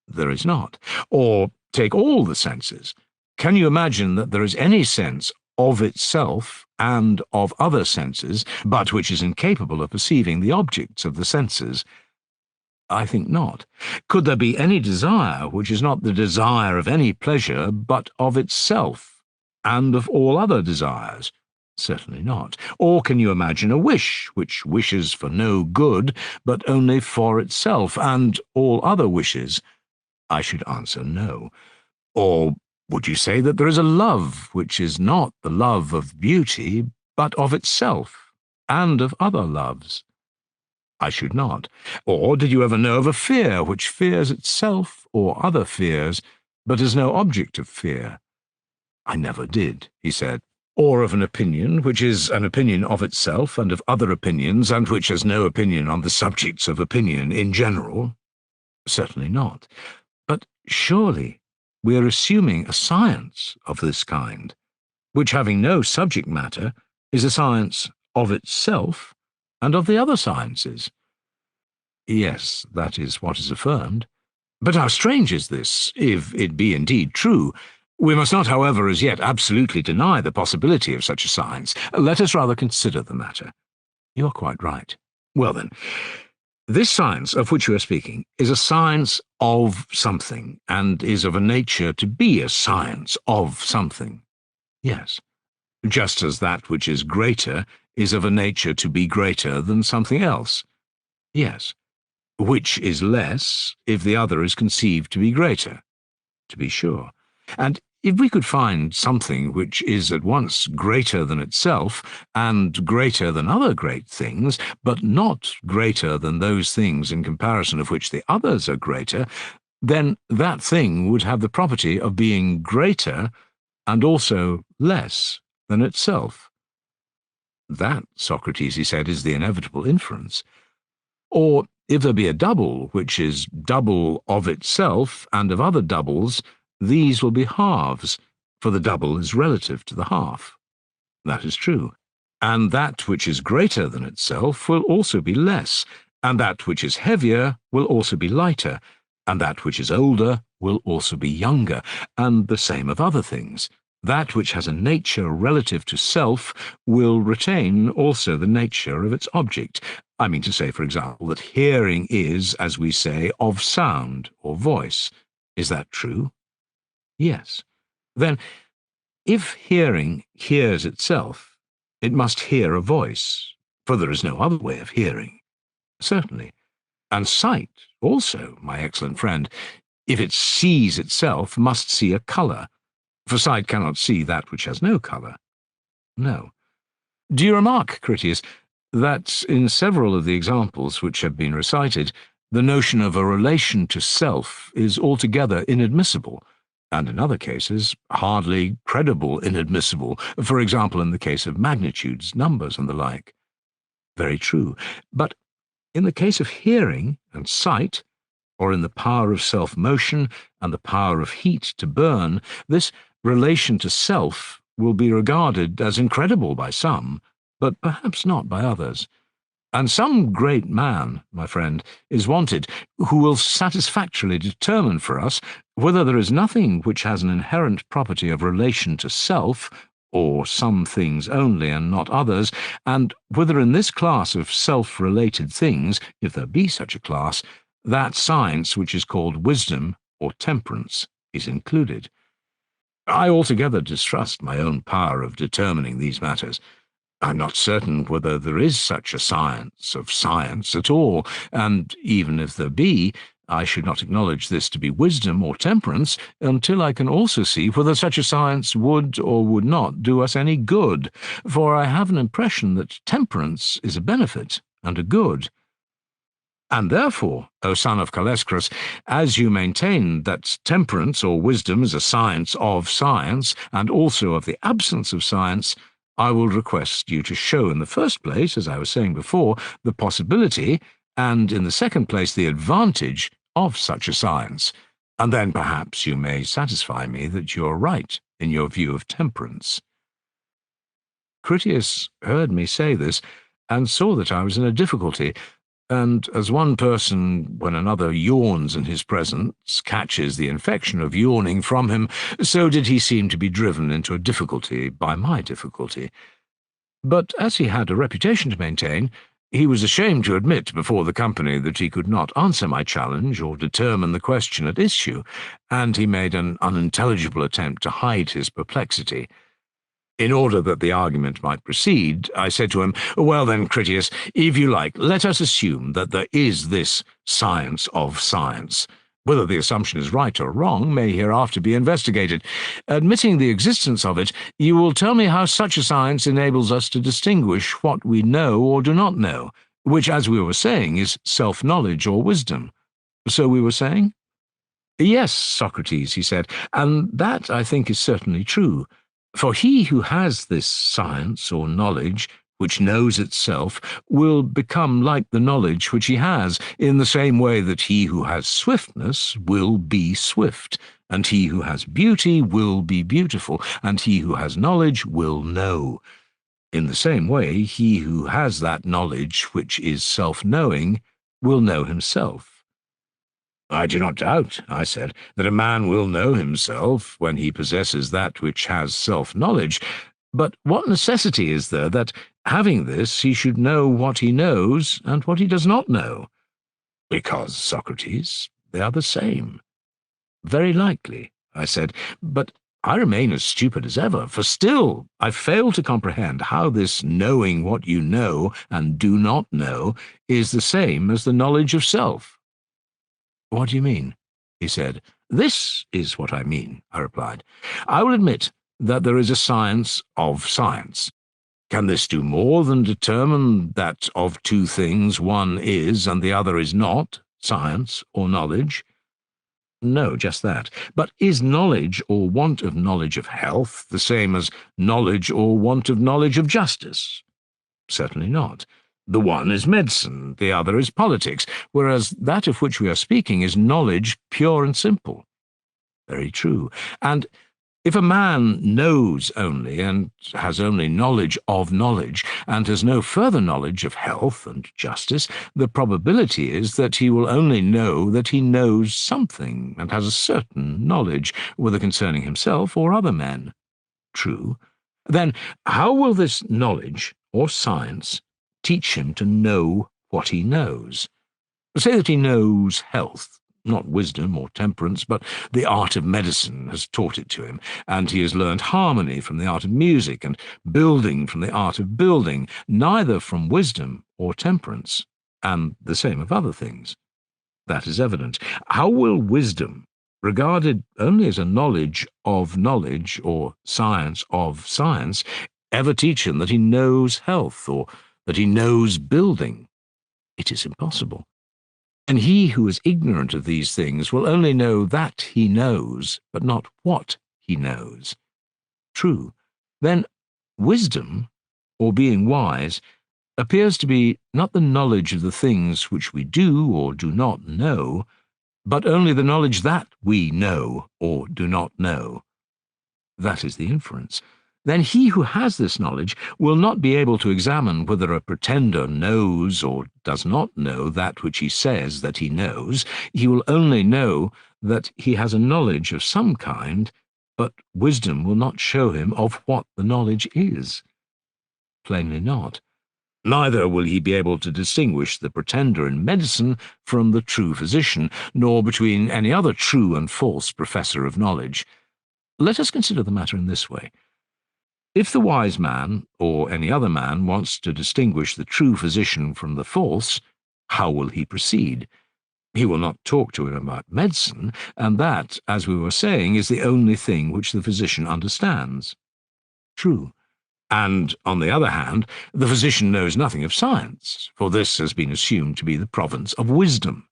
"There is not." "Or take all the senses. Can you imagine that there is any sense of itself and of other senses, but which is incapable of perceiving the objects of the senses?" "I think not." "Could there be any desire which is not the desire of any pleasure, but of itself, and of all other desires?" "Certainly not." "Or can you imagine a wish which wishes for no good, but only for itself, and all other wishes?" I should answer no. "Or would you say that there is a love which is not the love of beauty, but of itself, and of other loves?" I should not. "Or did you ever know of a fear which fears itself or other fears, but is no object of fear?" "I never did," he said. "Or of an opinion which is an opinion of itself and of other opinions, and which has no opinion on the subjects of opinion in general?" Certainly not. But surely we are assuming a science of this kind, which, having no subject matter, is a science of itself and of the other sciences. Yes, that is what is affirmed. But how strange is this, if it be indeed true? We must not, however, as yet absolutely deny the possibility of such a science. Let us rather consider the matter. You are quite right. Well then, this science of which you are speaking is a science of something, and is of a nature to be a science of something. Yes, just as that which is greater is of a nature to be greater than something else. Yes, which is less if the other is conceived to be greater, to be sure. And if we could find something which is at once greater than itself and greater than other great things, but not greater than those things in comparison of which the others are greater, then that thing would have the property of being greater and also less than itself. That, Socrates, he said, is the inevitable inference. Or if there be a double which is double of itself and of other doubles, these will be halves, for the double is relative to the half. That is true. And that which is greater than itself will also be less, and that which is heavier will also be lighter, and that which is older will also be younger, and the same of other things. That which has a nature relative to self will retain also the nature of its object. I mean to say, for example, that hearing is, as we say, of sound or voice. Is that true? Yes. Then, if hearing hears itself, it must hear a voice, for there is no other way of hearing. Certainly. And sight also, my excellent friend, if it sees itself, must see a colour, for sight cannot see that which has no colour. No. Do you remark, Critias, that in several of the examples which have been recited, the notion of a relation to self is altogether inadmissible, and in other cases hardly credible inadmissible, for example in the case of magnitudes, numbers, and the like? Very true. But in the case of hearing and sight, or in the power of self-motion and the power of heat to burn, this relation to self will be regarded as incredible by some, but perhaps not by others. And some great man, my friend, is wanted who will satisfactorily determine for us whether there is nothing which has an inherent property of relation to self, or some things only and not others, and whether in this class of self-related things, if there be such a class, that science which is called wisdom or temperance is included. I altogether distrust my own power of determining these matters. I'm not certain whether there is such a science of science at all, and even if there be, I should not acknowledge this to be wisdom or temperance until I can also see whether such a science would or would not do us any good, for I have an impression that temperance is a benefit and a good. And therefore, O son of Callaeschrus, as you maintain that temperance or wisdom is a science of science, and also of the absence of science, I will request you to show in the first place, as I was saying before, the possibility, and in the second place the advantage of such a science, and then perhaps you may satisfy me that you are right in your view of temperance. Critias heard me say this, and saw that I was in a difficulty, and as one person, when another yawns in his presence, catches the infection of yawning from him, so did he seem to be driven into a difficulty by my difficulty. But as he had a reputation to maintain, he was ashamed to admit before the company that he could not answer my challenge or determine the question at issue, and he made an unintelligible attempt to hide his perplexity. In order that the argument might proceed, I said to him, "Well then, Critias, if you like, let us assume that there is this science of science. Whether the assumption is right or wrong may hereafter be investigated. Admitting the existence of it, you will tell me how such a science enables us to distinguish what we know or do not know, which, as we were saying, is self-knowledge or wisdom. So we were saying?" "Yes, Socrates," he said, "and that, I think, is certainly true. For he who has this science or knowledge, which knows itself, will become like the knowledge which he has, in the same way that he who has swiftness will be swift, and he who has beauty will be beautiful, and he who has knowledge will know. In the same way, he who has that knowledge which is self-knowing will know himself. I do not doubt, I said, that a man will know himself when he possesses that which has self-knowledge, but what necessity is there that, having this, he should know what he knows and what he does not know? Because, Socrates, they are the same. Very likely, I said, but I remain as stupid as ever, for still I fail to comprehend how this knowing what you know and do not know is the same as the knowledge of self. What do you mean? He said. This is what I mean, I replied. I will admit that there is a science of science. Can this do more than determine that of two things one is and the other is not, science or knowledge? No, just that. But is knowledge or want of knowledge of health the same as knowledge or want of knowledge of justice? Certainly not. The one is medicine, the other is politics, whereas that of which we are speaking is knowledge pure and simple. Very true. And if a man knows only, and has only knowledge of knowledge, and has no further knowledge of health and justice, the probability is that he will only know that he knows something, and has a certain knowledge, whether concerning himself or other men. True. Then how will this knowledge, or science, teach him to know what he knows? Say that he knows health. Not wisdom or temperance, but the art of medicine has taught it to him, and he has learned harmony from the art of music, and building from the art of building, neither from wisdom or temperance, and the same of other things. That is evident. How will wisdom, regarded only as a knowledge of knowledge, or science of science, ever teach him that he knows health, or that he knows building? It is impossible. And he who is ignorant of these things will only know that he knows, but not what he knows. True. Then wisdom, or being wise, appears to be not the knowledge of the things which we do or do not know, but only the knowledge that we know or do not know. That is the inference. Then he who has this knowledge will not be able to examine whether a pretender knows or does not know that which he says that he knows. He will only know that he has a knowledge of some kind, but wisdom will not show him of what the knowledge is. Plainly not. Neither will he be able to distinguish the pretender in medicine from the true physician, nor between any other true and false professor of knowledge. Let us consider the matter in this way. If the wise man, or any other man, wants to distinguish the true physician from the false, how will he proceed? He will not talk to him about medicine, and that, as we were saying, is the only thing which the physician understands. True. And, on the other hand, the physician knows nothing of science, for this has been assumed to be the province of wisdom.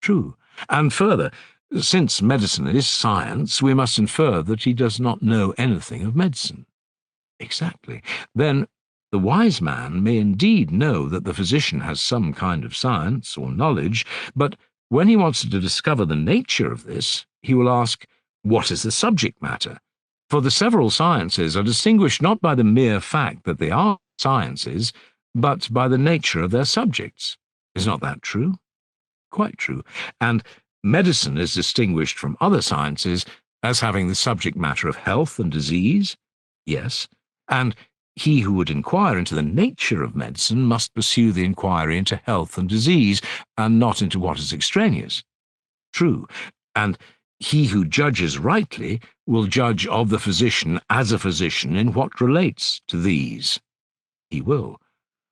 True. And further, since medicine is science, we must infer that he does not know anything of medicine. Exactly. Then the wise man may indeed know that the physician has some kind of science or knowledge, but when he wants to discover the nature of this, he will ask, what is the subject matter? For the several sciences are distinguished not by the mere fact that they are sciences, but by the nature of their subjects. Is not that true? Quite true. And medicine is distinguished from other sciences as having the subject matter of health and disease? Yes. And he who would inquire into the nature of medicine must pursue the inquiry into health and disease, and not into what is extraneous. True. And he who judges rightly will judge of the physician as a physician in what relates to these. He will.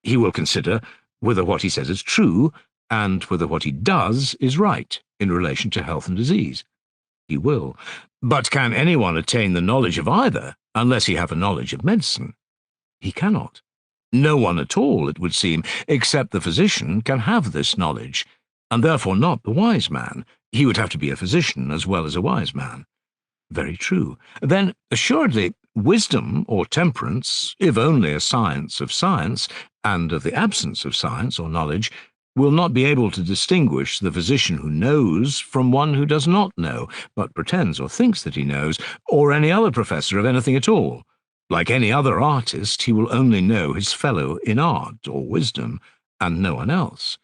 He will consider whether what he says is true, and whether what he does is right in relation to health and disease. He will. But can anyone attain the knowledge of either unless he have a knowledge of medicine? He cannot. No one at all, it would seem, except the physician, can have this knowledge, and therefore not the wise man. He would have to be a physician as well as a wise man. Very true. Then, assuredly, Wisdom, or temperance, if only a science of science, and of the absence of science or knowledge, will not be able to distinguish the physician who knows from one who does not know, but pretends or thinks that he knows, or any other professor of anything at all. Like any other artist, he will only know his fellow in art or wisdom, and no one else.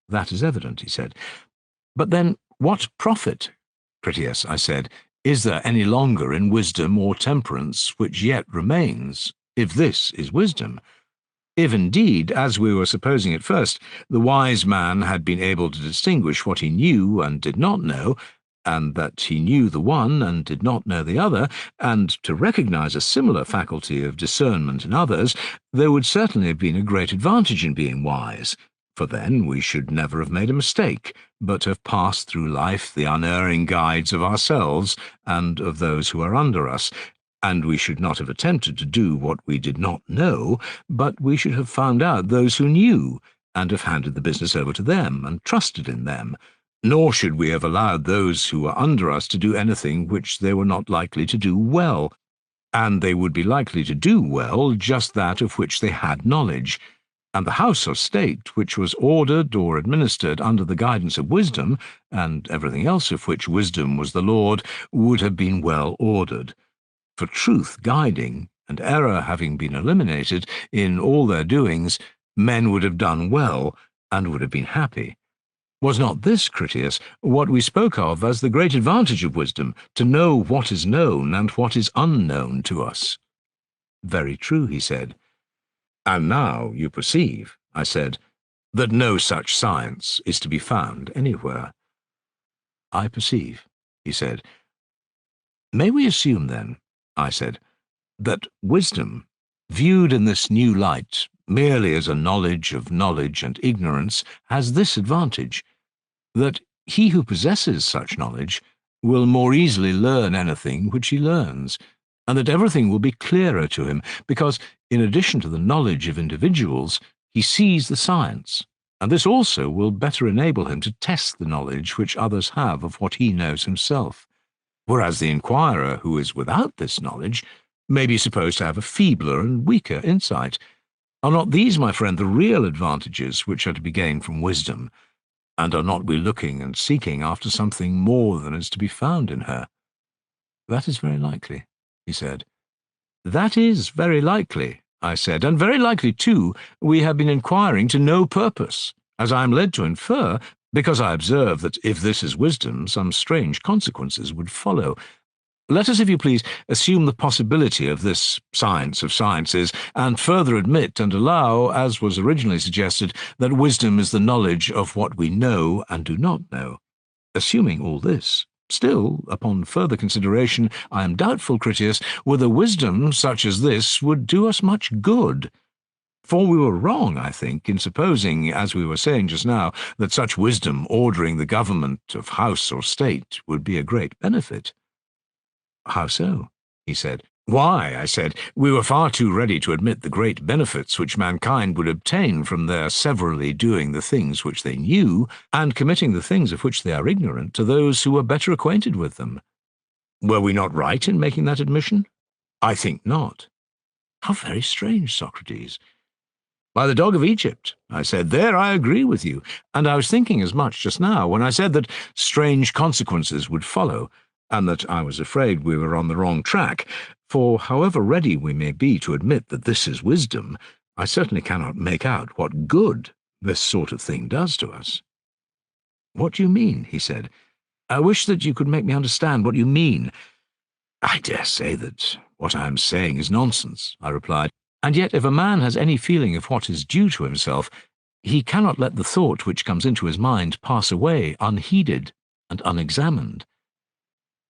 That is evident, he said. But then, what profit, Critias, I said, is there any longer in wisdom or temperance which yet remains, if this is wisdom? If indeed, as we were supposing at first, the wise man had been able to distinguish what he knew and did not know, and that he knew the one and did not know the other, and to recognize a similar faculty of discernment in others, there would certainly have been a great advantage in being wise, for then we should never have made a mistake, but have passed through life the unerring guides of ourselves and of those who are under us, and we should not have attempted to do what we did not know, but we should have found out those who knew, and have handed the business over to them, and trusted in them. Nor should we have allowed those who were under us to do anything which they were not likely to do well, and they would be likely to do well just that of which they had knowledge. And the house or state which was ordered or administered under the guidance of wisdom, and everything else of which wisdom was the lord, would have been well ordered. For truth guiding, and error having been eliminated in all their doings, men would have done well, and would have been happy. Was not this, Critias, what we spoke of as the great advantage of wisdom, to know what is known and what is unknown to us? Very true, he said. And now you perceive, I said, that no such science is to be found anywhere. I perceive, he said. May we assume, then, I said, that wisdom, viewed in this new light merely as a knowledge of knowledge and ignorance, has this advantage, that he who possesses such knowledge will more easily learn anything which he learns, and that everything will be clearer to him, because, in addition to the knowledge of individuals, he sees the science, and this also will better enable him to test the knowledge which others have of what he knows himself. Whereas the inquirer who is without this knowledge may be supposed to have a feebler and weaker insight. Are not these, my friend, the real advantages which are to be gained from wisdom? And are not we looking and seeking after something more than is to be found in her? That is very likely, he said. That is very likely, I said, and very likely, too, we have been inquiring to no purpose, as I am led to infer, because I observe that if this is wisdom, some strange consequences would follow. Let us, if you please, assume the possibility of this science of sciences, and further admit and allow, as was originally suggested, that wisdom is the knowledge of what we know and do not know. Assuming all this, still, upon further consideration, I am doubtful, Critias, whether wisdom such as this would do us much good. For we were wrong, I think, in supposing, as we were saying just now, that such wisdom ordering the government of house or state would be a great benefit. How so? He said. Why, I said, we were far too ready to admit the great benefits which mankind would obtain from their severally doing the things which they knew, and committing the things of which they are ignorant to those who were better acquainted with them. Were we not right in making that admission? I think not. How very strange, Socrates. By the dog of Egypt, I said, there I agree with you, and I was thinking as much just now when I said that strange consequences would follow, and that I was afraid we were on the wrong track, for however ready we may be to admit that this is wisdom, I certainly cannot make out what good this sort of thing does to us. What do you mean? He said. I wish that you could make me understand what you mean. I dare say that what I am saying is nonsense, I replied. And yet if a man has any feeling of what is due to himself, he cannot let the thought which comes into his mind pass away unheeded and unexamined.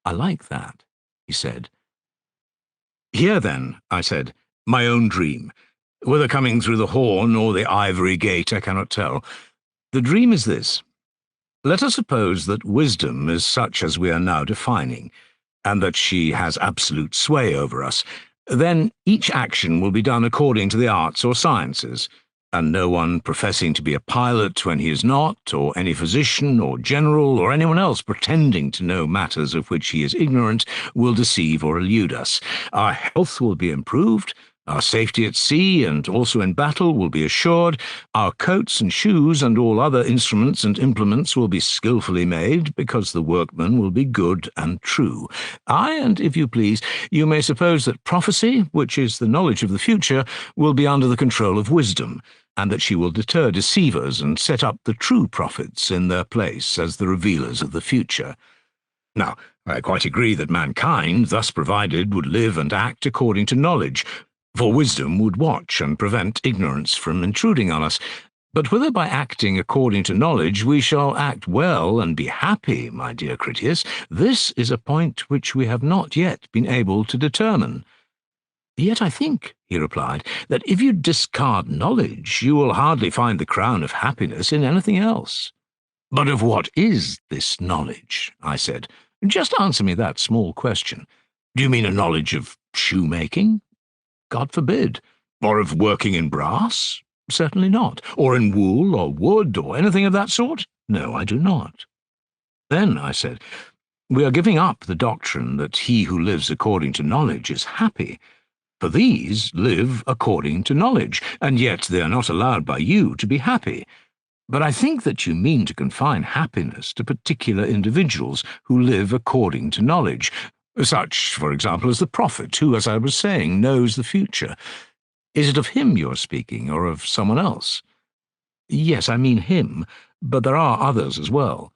I like that, he said. Here then, I said, my own dream. Whether coming through the horn or the ivory gate, I cannot tell. The dream is this. Let us suppose that wisdom is such as we are now defining, and that she has absolute sway over us. Then each action will be done according to the arts or sciences, and no one professing to be a pilot when he is not, or any physician or general or anyone else pretending to know matters of which he is ignorant, will deceive or elude us. Our health will be improved, our safety at sea and also in battle will be assured, our coats and shoes and all other instruments and implements will be skilfully made, because the workman will be good and true. Aye, and if you please, you may suppose that prophecy, which is the knowledge of the future, will be under the control of wisdom, and that she will deter deceivers and set up the true prophets in their place as the revealers of the future. Now, I quite agree that mankind, thus provided, would live and act according to knowledge, for wisdom would watch and prevent ignorance from intruding on us. But whether by acting according to knowledge we shall act well and be happy, my dear Critias, this is a point which we have not yet been able to determine. Yet I think, he replied, that if you discard knowledge, you will hardly find the crown of happiness in anything else. But of what is this knowledge? I said. Just answer me that small question. Do you mean a knowledge of shoemaking? God forbid. Or of working in brass? Certainly not. Or in wool or wood or anything of that sort? No, I do not. Then, I said, we are giving up the doctrine that he who lives according to knowledge is happy. For these live according to knowledge, and yet they are not allowed by you to be happy. But I think that you mean to confine happiness to particular individuals who live according to knowledge, such, for example, as the prophet, who, as I was saying, knows the future. Is it of him you are speaking, or of someone else? Yes, I mean him, but there are others as well.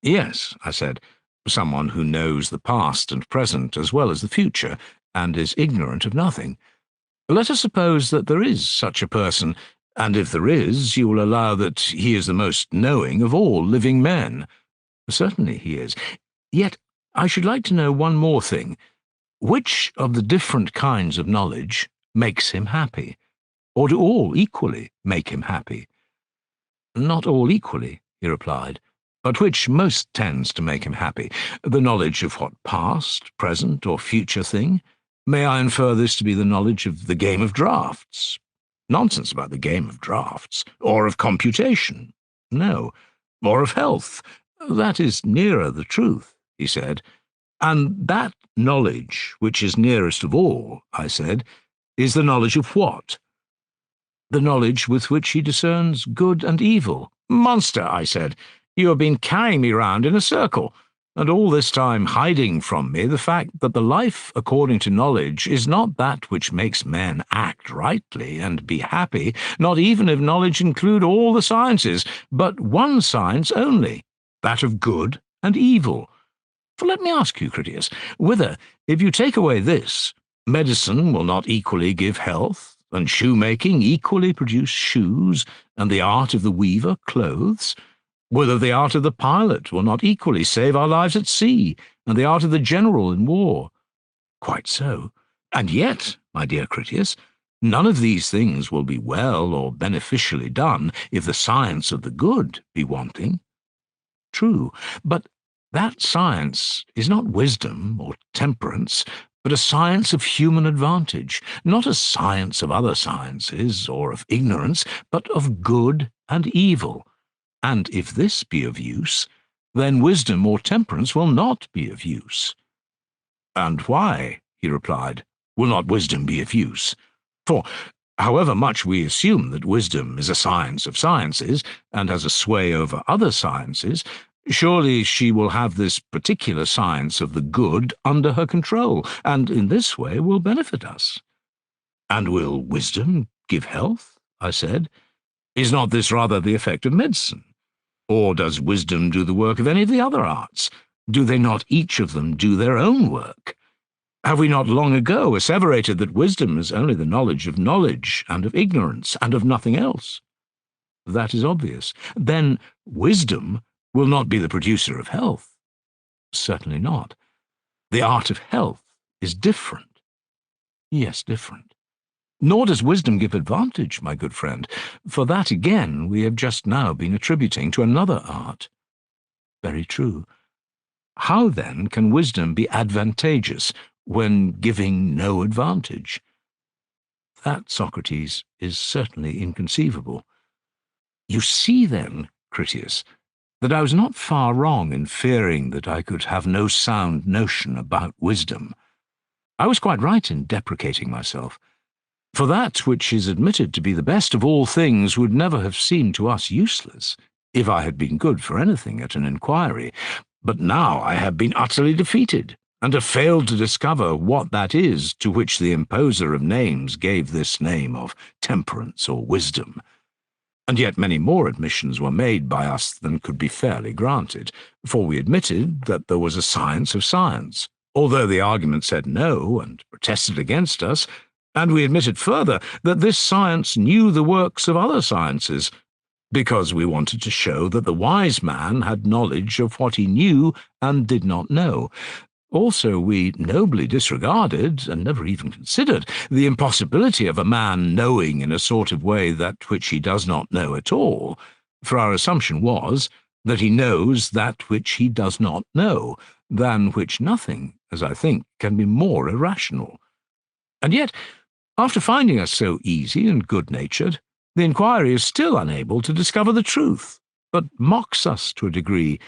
Yes, I said, someone who knows the past and present as well as the future, and is ignorant of nothing. Let us suppose that there is such a person, and if there is, you will allow that he is the most knowing of all living men. Certainly he is. Yet I should like to know one more thing. Which of the different kinds of knowledge makes him happy? Or do all equally make him happy? Not all equally, he replied, but which most tends to make him happy? The knowledge of what past, present, or future thing? May I infer this to be the knowledge of the game of draughts? Nonsense about the game of draughts. Or of computation? No. Or of health? That is nearer the truth, he said. And that knowledge, which is nearest of all, I said, is the knowledge of what? The knowledge with which he discerns good and evil. Monster, I said, you have been carrying me round in a circle, and all this time hiding from me the fact that the life according to knowledge is not that which makes men act rightly and be happy, not even if knowledge include all the sciences, but one science only, that of good and evil. For let me ask you, Critias, whether, if you take away this, medicine will not equally give health, and shoemaking equally produce shoes, and the art of the weaver clothes? Whether the art of the pilot will not equally save our lives at sea, and the art of the general in war? Quite so. And yet, my dear Critias, none of these things will be well or beneficially done if the science of the good be wanting. True, but that science is not wisdom or temperance, but a science of human advantage, not a science of other sciences or of ignorance, but of good and evil. And if this be of use, then wisdom or temperance will not be of use. And why, he replied, will not wisdom be of use? For, however much we assume that wisdom is a science of sciences, and has a sway over other sciences, surely she will have this particular science of the good under her control, and in this way will benefit us. And will wisdom give health? I said. Is not this rather the effect of medicine? Or does wisdom do the work of any of the other arts? Do they not each of them do their own work? Have we not long ago asseverated that wisdom is only the knowledge and of ignorance, and of nothing else? That is obvious. Then wisdom will not be the producer of health. Certainly not. The art of health is different. Yes, different. Nor does wisdom give advantage, my good friend, for that again we have just now been attributing to another art. Very true. How then can wisdom be advantageous when giving no advantage? That, Socrates, is certainly inconceivable. You see, then, Critias, that I was not far wrong in fearing that I could have no sound notion about wisdom. I was quite right in deprecating myself, for that which is admitted to be the best of all things would never have seemed to us useless, if I had been good for anything at an inquiry. But now I have been utterly defeated, and have failed to discover what that is to which the imposer of names gave this name of temperance or wisdom. And yet many more admissions were made by us than could be fairly granted, for we admitted that there was a science of science, although the argument said no and protested against us, and we admitted further that this science knew the works of other sciences, because we wanted to show that the wise man had knowledge of what he knew and did not know. Also, we nobly disregarded, and never even considered, the impossibility of a man knowing in a sort of way that which he does not know at all, for our assumption was that he knows that which he does not know, than which nothing, as I think, can be more irrational. And yet, after finding us so easy and good-natured, the inquiry is still unable to discover the truth, but mocks us to a degree,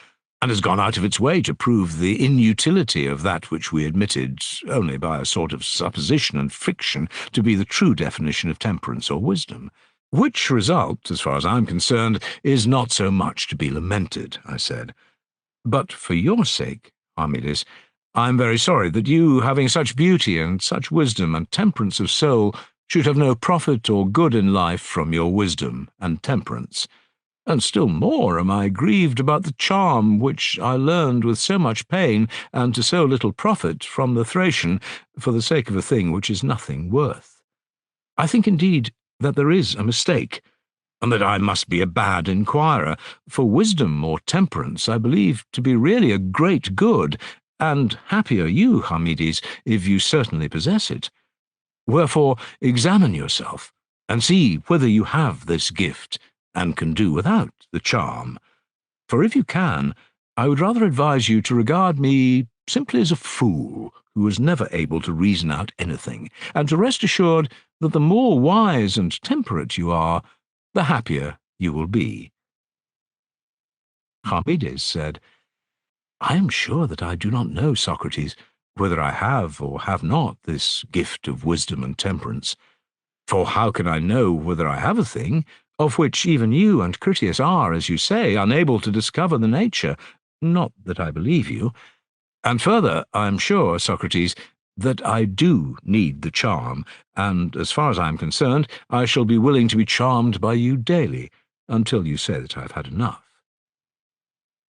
and has gone out of its way to prove the inutility of that which we admitted only by a sort of supposition and fiction to be the true definition of temperance or wisdom. Which result, as far as I'm concerned, is not so much to be lamented, I said. But for your sake, Charmides, I am very sorry that you, having such beauty and such wisdom and temperance of soul, should have no profit or good in life from your wisdom and temperance. And still more am I grieved about the charm which I learned with so much pain and to so little profit from the Thracian for the sake of a thing which is nothing worth. I think indeed that there is a mistake, and that I must be a bad inquirer, for wisdom or temperance I believe to be really a great good, and happy are you, Charmides, if you certainly possess it. Wherefore examine yourself, and see whether you have this gift, and can do without the charm. For if you can, I would rather advise you to regard me simply as a fool who was never able to reason out anything, and to rest assured that the more wise and temperate you are, the happier you will be. Charmides said, I am sure that I do not know, Socrates, whether I have or have not this gift of wisdom and temperance. For how can I know whether I have a thing of which even you and Critias are, as you say, unable to discover the nature? Not that I believe you. And further, I am sure, Socrates, that I do need the charm, and as far as I am concerned, I shall be willing to be charmed by you daily, until you say that I have had enough.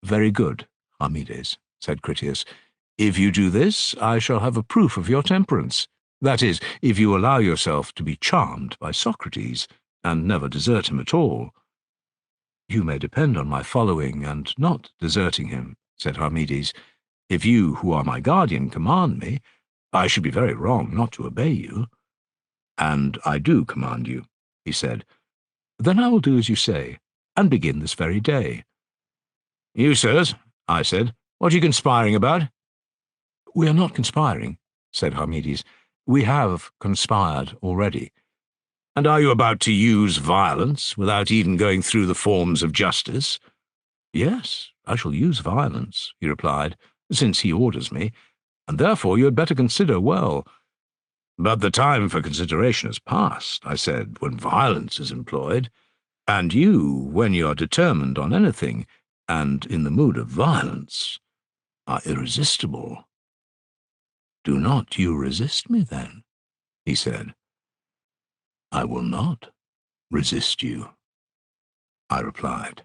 Very good, Charmides, said Critias. If you do this, I shall have a proof of your temperance. That is, if you allow yourself to be charmed by Socrates, and never desert him at all. You may depend on my following and not deserting him, said Charmides. If you, who are my guardian, command me, I should be very wrong not to obey you. And I do command you, he said. Then I will do as you say, and begin this very day. You, sirs, I said, what are you conspiring about? We are not conspiring, said Charmides. We have conspired already. And are you about to use violence without even going through the forms of justice? Yes, I shall use violence, he replied, since he orders me, and therefore you had better consider well. But the time for consideration has passed, I said, when violence is employed, and you, when you are determined on anything, and in the mood of violence, are irresistible. Do not you resist me, then, he said. I will not resist you, I replied.